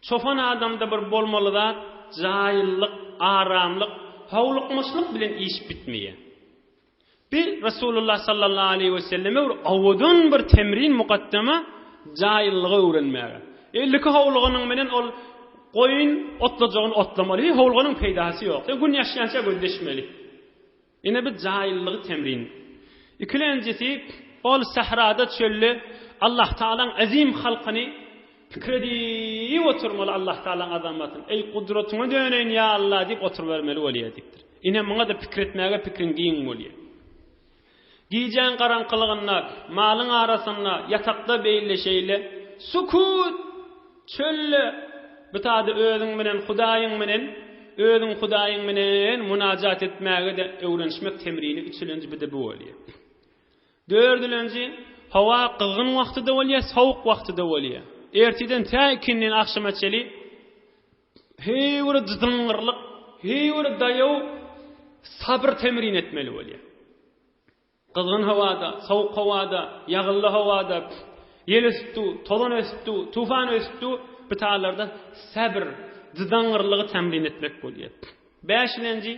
çofan adamda bir bolmaly da jaýyllyk, aramlyk, howlukmuşlyk bilen iş bitmeýär. Bir Rasulullah sallallahu aleyhi ve selleme bir awudun bir temrin mukaddama jahillygy öwrenmäge. Elliki howlugynyň menen ol goýun otlajagyn otlamaly, howlugynyň peýdasy ýok. Gün ýaşaýança gözleşmeli. Ine bir jahillygy temrin. İkilenjisi ol sahrada çölli Allah Taala'nın azim halkyny fikredi oturmaly Allah Taala'nın azamatyny. Ey kudratyňa döneýin ya Allah diýip oturup bermeli bolýadykdyr. Ine muňa da fikretmäge pikrin giň bolýar. Giýjen garaňkylygyna, malyň arasyna, yatakda beýleşeýle, sukut, çölle, bitady özüň menen, Hudaýyň menen, özüň Hudaýyň menen munajat etmäge de öwrenişmek temrini üçlenji bir de bu bolýar. Dördülenji, hawa kızgın wagtyda bolýar, sowuk wagtyda bolýar. Ertiden ta ikinden akşama çeli, heýwir zydyňyrlyk, heýwir daýaw sabr temrin etmeli bolýar. Kızgın hawada, sowuk hawada, ýagylly hawada, yel ösüpdi, tolun ösüpdi, tufan ösüpdi, bitalarda sabr, zydyňyrlygy temrin etmek bolýar. Beşinji,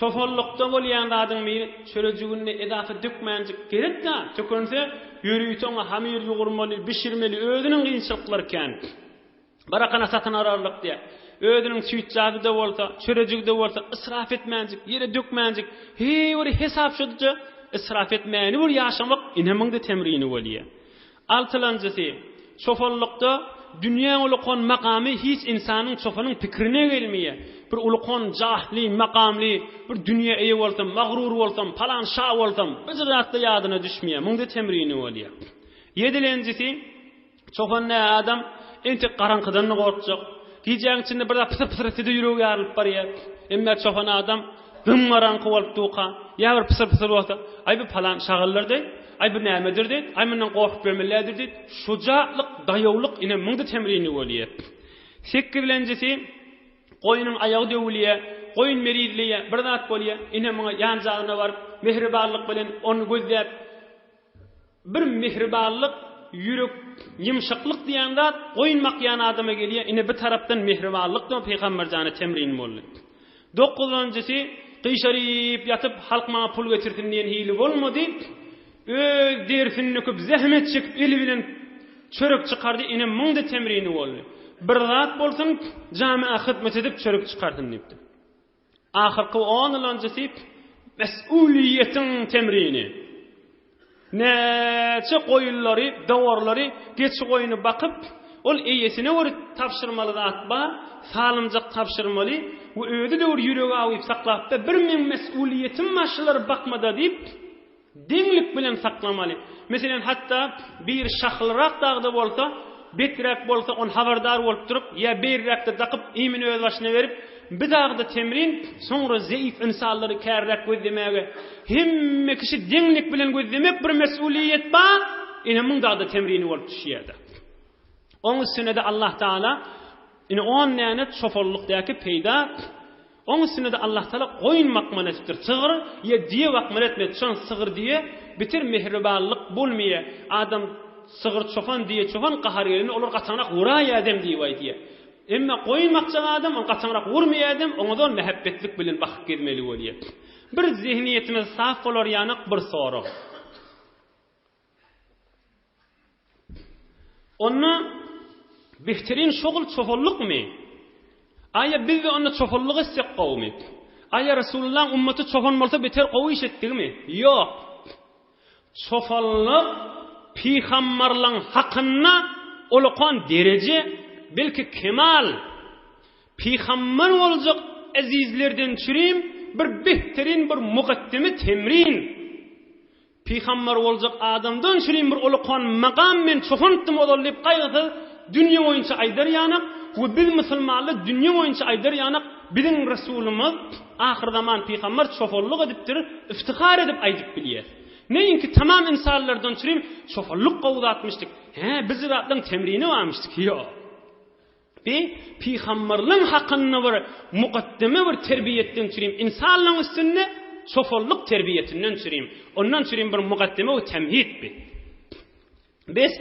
çofolukda bolýan adyň biri çörejigini edafy dökmänjik gerekda, tökünse ýürüýtüňe hamir ýugurmaly, bişirmeli, özüniň gynçylyklary eken. Barakana satyn ararlyk diýe. Özüniň süýtjagida bolsa, çörejigide bolsa israf etmänjik, ýere dökmänjik, heýwir hesapşydyjy israf etmäni bir ýaşamak ineminde temrini bolýar. Altylanjysy, çofolukda dünýä ulukon makamy hiç insanyň çofanyň pikrine gelmeýär. Bir ulukon jahly, makamly, bir dünýä eýe bolsam, magrur bolsam, falan şa bolsam, bir zatda ýadyna düşmeýär. Muňda temrini bolýar. Yedilenjisi, çofan adam enti garaňkydan gorkjak. Giýjäň içinde bir pysır etdi ýüregi ýarylyp barýar. Emma çofan adam dym garaňky bolup tuqa, ýa bir pysır bolsa, ay bu falan şagyllardy. Ay bu nämedir diýip, ay menden gorkup bermelidir diýip, şujatlyk, daýawlyk ine muňda temrini bolýar. Sekirlenjisi, goýunyň aýagy döwülýär, goýun merizliýär, bir zat bolýar, ine muňa ýan jagyna baryp, mehribanlyk bilen onu gözläp, bir mehribanlyk, ýürek, ýumşaklyk diýen zat goýun makýan adama gelýär, ine bir tarapdan mehribanlyk da peýgamber jany temrin bolýar. 9-njysy, gyşaryp ýatyp halk maňa pul getirsin diýen hili bolmady. Öz dersini nöküp zahmet çekip eli bilen çörek çıkardı, ine muňda temrini boldy. Bir zat bolsun jamiğa hyzmat edip çörek çıkartyn diýipdi. Ahyrky 10-njysy mesuliýetiň temrini. Näçe goýunlary, dawarlary geçi goýuny bakyp, ol eýesine bir tapşyrmaly zat bar, salymjak tapşyrmaly, we öýde de bir ýüregi awyp saklapda bir men mesuliýetim maşylar bakmada diýip denglik bilen saklamaly. Meselen hatta bir şahlyrak dagdy bolsa, betrek bolsa on habardar bolup turup, ýa berrekde dakyp imin öz başyna berip, bir dagdy temrin, soňra zeýif insanlary kärlek gözlemäge, hemme kişi denglik bilen gözlemek bir mesuliýet bar, ine muň dagdy temrini bolup düşýärdi. Oň üstüne de Allah Taala ine on näne çofollukdaky peýda Onun üstüne de Allah Teala goýun makman etdir. Çığır ya diye makman etmedi. Çon sığır diye bitir mehribanlyk bolmaýar. Adam sığır çofan diye çofan qahar gelini olar qaçanak wuraý adam diýip diye. Emma goýun makçan adam on qaçanak wurmaýar adam oňdan mehabbetlik bilen bakyp gelmeli bolýar. Bir zihniyetimiz saf bolar ýanyk bir soru. Onu behterin şogul çofollukmy? Aya biz de onu çofollyk etsek gowmy? Aya Rasulullah ummati çofon bolsa beter gowy işetdigmi? Ýok. Çofollyk peýgamberlaryň hakyna ulukon derece, belki kemal. Peýgamber boljak azizlerden çürim bir behterin bir muqaddime temrin. Peýgamber boljak adamdan çürim bir ulukon makam men çofantym olarlyp gaýgy dünýä boýunça aýdar ýanyk. Bu biz musulmanlar dünya boyunca aydar yanak bizim Resulümüz ahir zaman peygamber çofollyk edipdir, iftihar edip aýdyp bilýär. Neyinki tamam insanlardan çürim çofollyk gowdatmışdyk. Biz zatlaryň temrini barmışdyk. Ýok. Peygamberliň hakyny bir muqaddime bir terbiýetden çürim insanlaryň üstünde çofollyk terbiýetinden çürim. Ondan çürim bir muqaddime we temhid bi. Biz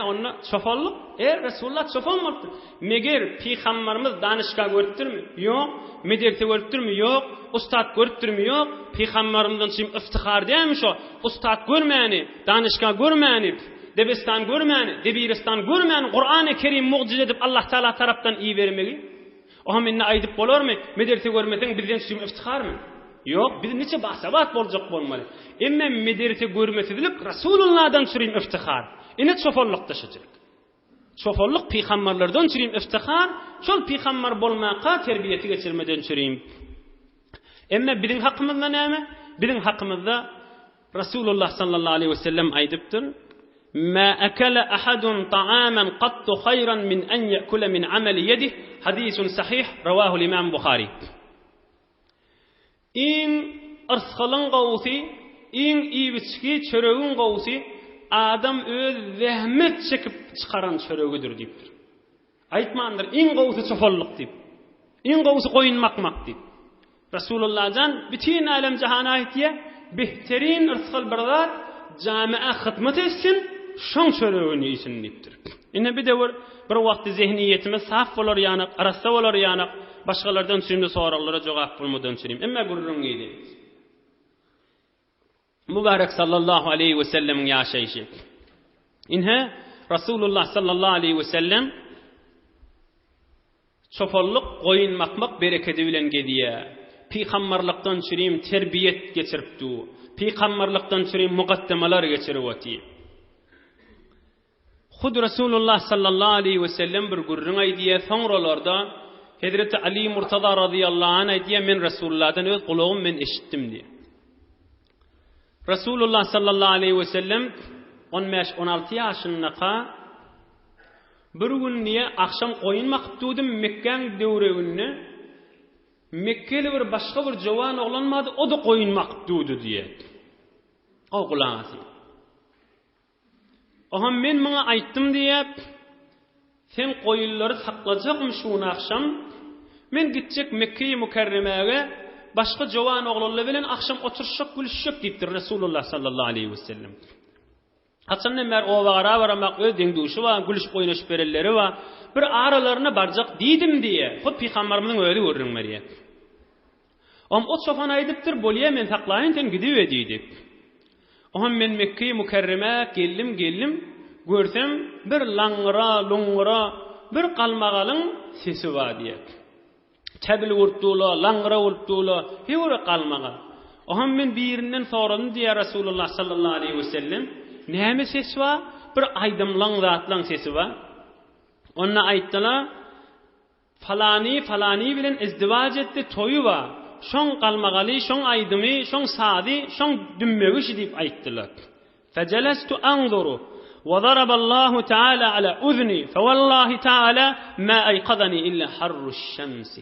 onna çofollyk Resulullah çofon bolupdy. Meger peýgamberimiz danışga görüpdirmi? Ýok. Mederte görüpdirmi? Ýok. Ustad görüpdirmi? Ýok. Peýgamberimizden çym iftihar diýmiş o. Ustad görmäni, danışga görmäni. debistan görmän, debiristan görmän Qur'an-ı Kerim mucize edip Allah Taala tarapdan iyi bermegi. O minne aýdyp bolarmy? Medirti görmesiň bizden şüm iftiharmy? Yok, biz neçe basabat boljak bolmaly. Emme medirti görmesizlik Rasulullah'dan sürüm iftihar. Ine çofollyk taşıjak. Çofollyk peýgamberlerden sürüm iftihar, şol peýgamber bolmaka terbiyeti geçirmeden sürüm. Emme bizim hakkımızda näme? Bizim hakkımızda Rasulullah sallallahu aleyhi ve sellem aýdypdyr: "Ma akala ahadun ta'aman qattu khayran min an ya'kula min amali yadihi." Hadisun sahih, rawahu İmam Buhari. İň arsgalan gowsy, iň iýbiçki çöregin gowsy adam öz zähmet çekip çykaran çöregidir diýipdir. Aýtmandyr, iň gowsy çofollyk diýip. Iň gowsy goýun makmak diýip. Rasulullah bütün alem cihana aýtýar, behterin ırsgal bir zat jami'a hyzmat etsin, şoň çöregini ýesin diýipdir. Ine bir de bir wagtda zehniyetimiz saf bolar ýanyk, arassa bolar ýanyk, başgalardan süýünde soralara jogap bulmadan çyryp. Emma gurrun geydi. Mübarek sallallahu aleyhi ve sellem'in ýaşaýşy. Inhe Rasulullah sallallahu aleyhi ve sellem çofollyk, goýun makmak bereketi bilen gediýär. Peýgamberlikden çyryp terbiyet geçiripdi. Peýgamberlikden çyryp mugaddamalar geçirip ötdi. Hud Rasulullah sallallahu aleyhi ve sellem bir gurrun aýdýar, soňralarda Hazreti Ali Murtada radıyallahu anh aýdýar, men Rasulullah'dan öz gulagym men eşitdim diýär. Rasulullah sallallahu aleyhi ve sellem 15-16 ýaşyndaqa bir gün niye akşam goýun makdydim Mekkeň döwreginde Mekkeli bir başga bir jowan oglanmady, o da goýun makdydy diýär. O gulagy. Ohan men maňa aýtdym diýip, sen goýunlary saklajakmy şuny akşam? Men gitjek Mekke'yi Mükerreme'ge başga jowan oglanlar bilen akşam oturşak gülüşjek diýipdir Rasulullah sallallahu aleyhi ve sellem. Haçan mer o wagara baramak öz deňdüşi we gülüş goýnaşyp berelleri we bir aralaryna barjak diýdim diýe. Hop peýgamberimiň öýle görüň merýe. O çofan aýdypdyr, bolýa men saklaýyn sen gidip diýdi. Ohan men Mekke'yi Mükerreme geldim, görsem bir langyra, lungyra bir qalmagalyň sesi bar diýer. Çäbil urtdular, langyra urtdular, hewre qalmagal. Ohan men birinden soradım diýär Rasulullah sallallahu aleyhi ve sellem. Näme ses bar? Bir aýdymlaň zatlaň sesi bar. Onna aýtdylar, falani bilen izdivaç etdi, toyu bar. Şoň qalmagaly, şoň aýdymy, şoň sady, şoň dümmegi diýip aýtdylar. Fejalastu anzuru wa daraballahu ta'ala ala uzni, fa wallahi ta'ala ma ayqadani illa harruş şemsi.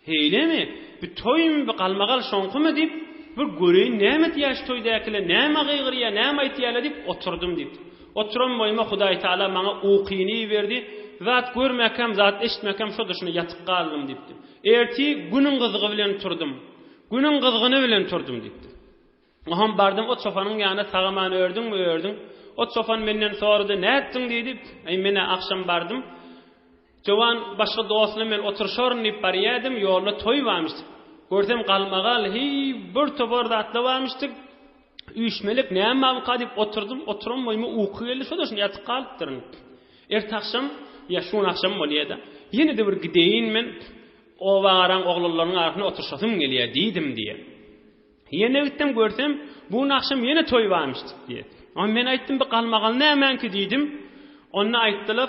Heylemi? Bir toyum bir qalmagal şoňkymy diýip bir göreýin näme diýäş toýdakylar, näme gygyrýar, näme aýtýarlar diýip oturdum diýip. Oturan boýma Hudaý Taala maňa ukyny berdi. Zat görmäkem, zat eşitmäkem şo duşuna ýatyp galdym diýipdi. Erti günün gyzygy bilen turdum. Günün gyzygyny bilen turdum diýipdi. Ohan bardym o çofanyň ýanyna tagamany ördüň. O çofan menden sordy, "Näetdiň?" diýdi. Mene akşam bardym. Jowan başga dostlar men oturşaryn diýip barýadım, ýolda toy barmyşdy. Görsem qalmagal, bir topar zatla barmyşdy. Üýşmelik näme qadip oturdum, oturum boýma uky geldi, şo duşuna ýatyp galypdyryn. Erti akşam ya şun akşam bolýada. Ýene de bir gideýin men o wagaran oglanlaryň arkyna oturşasym gelýär diýdim diýe. Ýene gitdim görsem bu akşam ýene toy barmyşdy diýe. Ama men aýtdym bir qalmagal nämenki diýdim. Onna aýtdylar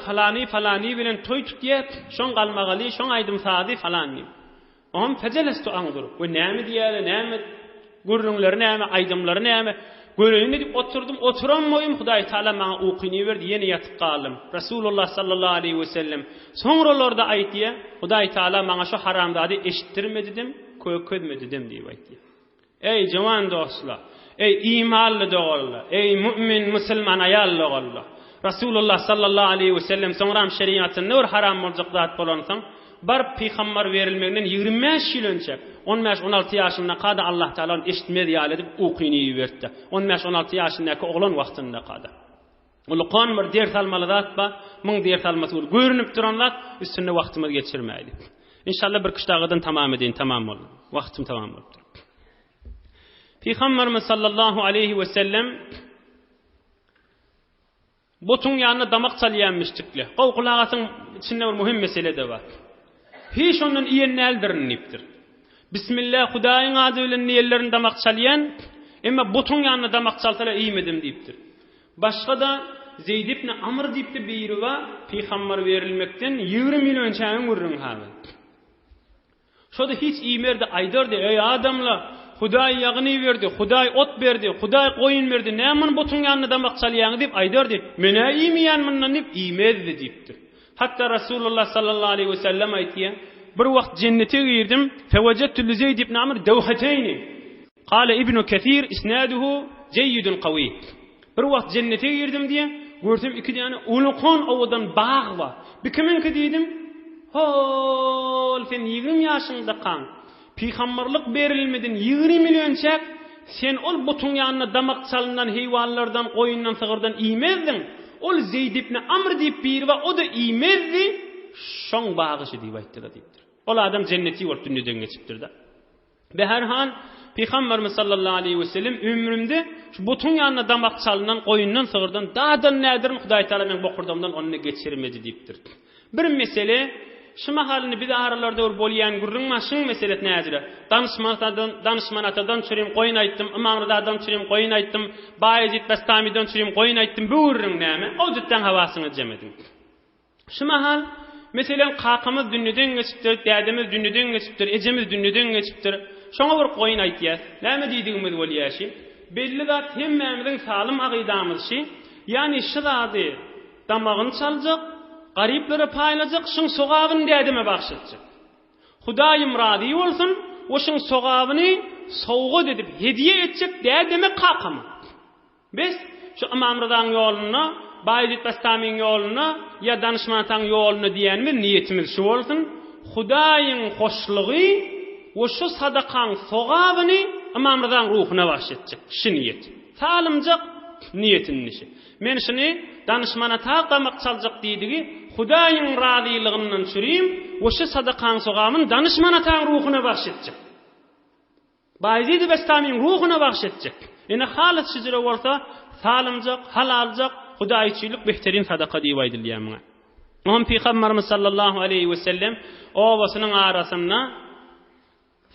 falani bilen toy tutýar, şoň qalmagaly, şoň aýdym sady falani. Oňam fejalastu anzur. Bu näme diýär, näme gurrunlary, näme aýdymlary, näme göreýin diýip oturdum. Oturanmaýym, Hudaý Taala maňa ukyny berdi, ýene ýatyp galdym. Rasulullah sallallahu aleyhi ve sellem soňralarda aýtdy, Hudaý Taala maňa şu haramdady eşitdirmedidim, köketmedidim diýip aýtdy. Ey jowan dostlar, ey imanly dogallar, ey mümin musulman aýallar. Rasulullah sallallahu aleyhi ve sellem soňram şeriatyny nur haram boljak zat bolansaň, bar peýgamber berilmeginen 25 ýyl önce 15-16 ýaşynda qada Allah Taala eşitmedi ýaly dip ukyny berdi. 15-16 ýaşyndaky oglan wagtynda qada. Uluqan bir ders almaly zat ba, müň ders almasy görünip duran zat üstünde wagtymy geçirmäýdi. İnşallah bir kışdağıdan tamam edin, tamam bol. Wagtym tamam bolupdyr. Peýgamberimiz sallallahu aleyhi ve sellem botun yanına damak çalyanmıştıkla. Qowqulağasın içinde bir muhim mesele de var. Hiç onun iyenini eldirinipdir. Bismillah Hudaýyň ady bilen niýellerini damak çalyan, emma botun yanına damak çalsalar iýmedim diýipdir. Başga da Zeyd ibn Amr diýipdi biri we peýgamber berilmekden 20 milyon çäň gurrun haby. Şoda hiç iýmerde aýdardy, ey adamlar, Hudaý ýagyny berdi, Hudaý ot berdi, Hudaý goýun berdi, nämen botun yanına damak çalýaň diýip aýdardy. Mene iýmeýän mundan diýip iýmedi diýipdir. Hatta Rasulullah sallallahu aleyhi ve sellem aýtdy, bir wagt cennete girdim, fewajadtu li Zeyd ibn Amr dawhatayni. Qala Ibn Kathir isnaduhu jayyidun qawi. Bir wagt cennete girdim diye gördüm iki tane ulukon owadan bağ var. Bir kiminki diýdim? Hol sen 20 ýaşyňda kan. Peýgamberlik berilmedin 20 milyon çek. Sen ol botun ýanyna damak çalynan heýwanlardan, goýundan, sygyrdan iýmezdin. Ol Zeyd ibn Amr diýip bir we o da iýmezdi. Şoň bagyşy diýip aýtdylar diýipdir. Ol adam jenneti bolup dünýeden geçipdir da. Ve her han Peygamberimiz sallallahu aleyhi ve sellem ömrümde şu botun ýanyna damak çalynan goýundan, sygyrdan dadan nädir Hudaý Taala men bokurdamdan onu geçirmedi diýipdir. Bir mesele şu mahalini bir aralarda bolýan gurrun maşyn meselet nädir? Danışmanatadan çürüm goýun aýtdym, Imamradadan çürüm goýun aýtdym, Bayezid Bastamidan çürüm goýun aýtdym, bu gurrun näme? O jütden hawasyny jemedim. Şu mahal meselen kakymyz dünýeden geçipdir, dädemiz dünýeden geçipdir, ejemiz dünýeden geçipdir. Şoňa bir goýun aýtýar. Näme diýdigimiz bolýaşy? Belli zat hemmemizin salym agydamyz şi, ýani şu zady damagyny çaljak, gariplere paýlajak, şoň sogabyny dädeme bagşatjak. Hudaýym razy bolsun, oşuň sogabyny sowga edip hediýe etjek dädeme kakamy. Biz şu Imamradaň ýoluny, Bayezid Bastamiň ýoluny ýa danışmanataň ýoluny diýenmi niýetimiz şu bolsun. Hudaýyň hoşlugy o şu sadakaň sogabyny Imamradaň ruhuna bahşetjek. Şu niýet. Salymjak niýetiniň işi. Men şuni danışmanata damak çaljak diýdigi, Hudaýyň razylygynyň çürüm, o şu sadakaň sogamyny danışmanataň ruhuna bahşetjek. Bayezid Bastamiň ruhuna bahşetjek. Ene halat şüjre bolsa, salymjak, halaljak, Hudaýçylyk behterin sadaka diýip aýdylýar muňa. Muhammad Peygamberimiz sallallahu aleyhi ve sellem owasynyň arasynda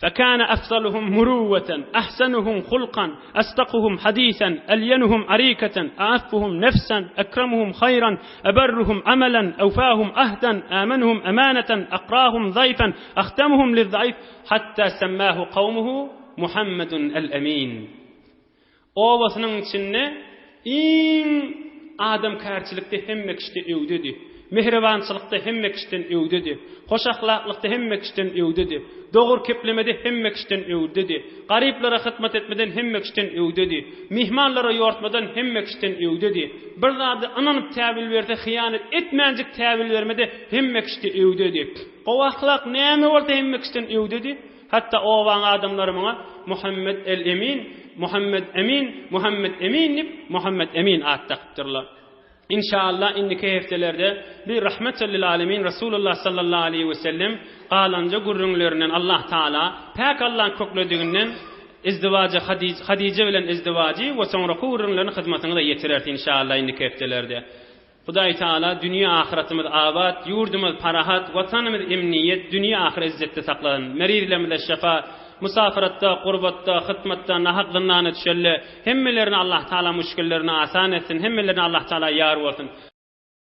فكان أفضلهم مروة أحسنهم خلقا أصدقهم حديثا ألينهم عريكة أعفهم نفسا أكرمهم خيرا أبرهم عملا أوفاهم أهدا آمنهم أمانة أقراهم ضيفا أختمهم للضعيف حتى سماه قومه محمد الأمين. Owasynyň içinde iň adam kärçilikde hemme kişide öwdedi. Mehribançylykda hemme kişiden öwdedi. Hoş ahlaklykda hemme kişiden öwdedi. Dogry keplemede hemme kişiden öwdedi. Garyplere hyzmat etmeden hemme kişiden öwdedi. Mihmanlara ýortmadan hemme kişiden öwdedi. Bir zady ananyp täbil berdi, hyýanet etmänjik täbil bermede hemme kişide öwdedi. O ahlak näme bolsa hemme kişiden öwdedi. Hatta o wan adamlar muňa Muhammed el-Emin, Muhammed Emin, Muhammed Emin dip Muhammed Emin ad takdypdyrlar. İnşallah indiki heftelerde bir rahmetel lil alemin Resulullah sallallahu aleyhi ve sellem qalanca gurrunlarından Allah Taala pek Allah'ın köklediğinden izdivacı Hadice bilen izdivacı ve sonra gurrunların hizmetine de yetirerdi inşallah indiki heftelerde. Hudaý Taala dünya ahiretimiz abat, yurdumuz parahat, vatanımız emniyet, dünya ahiret izzette saklasın. Merirlerimizde şefa, musafiratda, qurbatda, hizmetda, nahaqdınlarına düşelle, hemmelerini Allah Taala müşkillerini asan etsin, hemmelerini Allah Taala yar olsun.